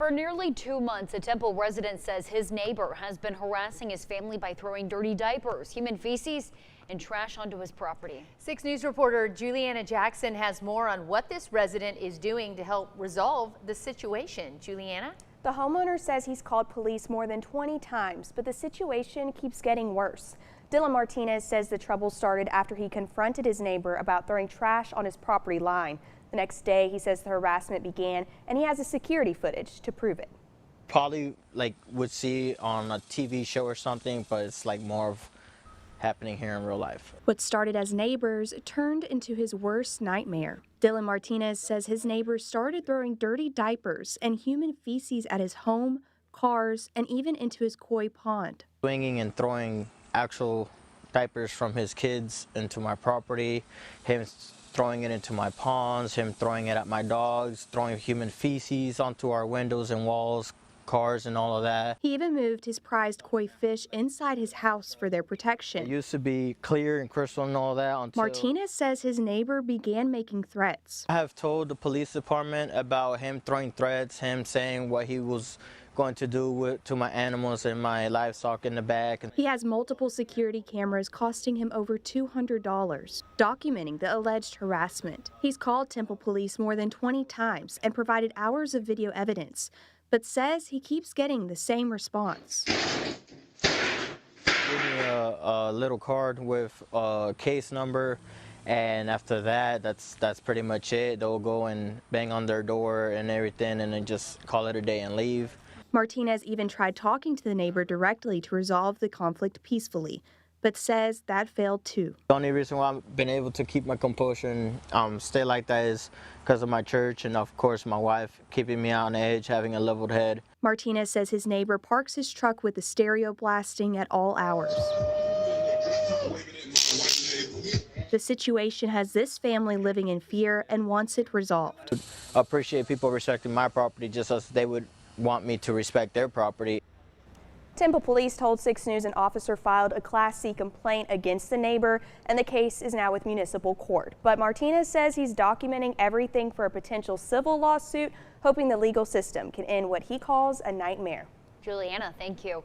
For nearly 2 months, a Temple resident says his neighbor has been harassing his family by throwing dirty diapers, human feces, and trash onto his property. 6 News reporter Juliana Jackson has more on what this resident is doing to help resolve the situation. Juliana? The homeowner says he's called police more than 20 times, but the situation keeps getting worse. Dylan Martinez says the trouble started after he confronted his neighbor about throwing trash on his property line. The next day, he says the harassment began, and he has a security footage to prove it. Probably would see on a TV show or something, but it's more of happening here in real life. What started as neighbors turned into his worst nightmare. Dylan Martinez says his neighbors started throwing dirty diapers and human feces at his home, cars, and even into his koi pond. Swinging and throwing actual diapers from his kids into my property, him throwing it into my ponds, him throwing it at my dogs, throwing human feces onto our windows and walls, cars and all of that. He even moved his prized koi fish inside his house for their protection. It used to be clear and crystal and all that until Martinez says his neighbor began making threats. I have told the police department about him throwing threats, him saying what he was going to do to my animals and my livestock in the back. He has multiple security cameras costing him over $200, documenting the alleged harassment. He's called Temple Police more than 20 times and provided hours of video evidence, but says he keeps getting the same response. Give me a little card with a case number, and after that, that's pretty much it. They'll go and bang on their door and everything, and then just call it a day and leave. Martinez even tried talking to the neighbor directly to resolve the conflict peacefully, but says that failed too. The only reason why I've been able to keep my composure and stay like that is because of my church and, of course, my wife keeping me on edge, having a leveled head. Martinez says his neighbor parks his truck with the stereo blasting at all hours. The situation has this family living in fear and wants it resolved. I appreciate people respecting my property just as they would want me to respect their property. Temple Police told 6 News an officer filed a Class C complaint against the neighbor, and the case is now with municipal court. But Martinez says he's documenting everything for a potential civil lawsuit, hoping the legal system can end what he calls a nightmare. Juliana, thank you.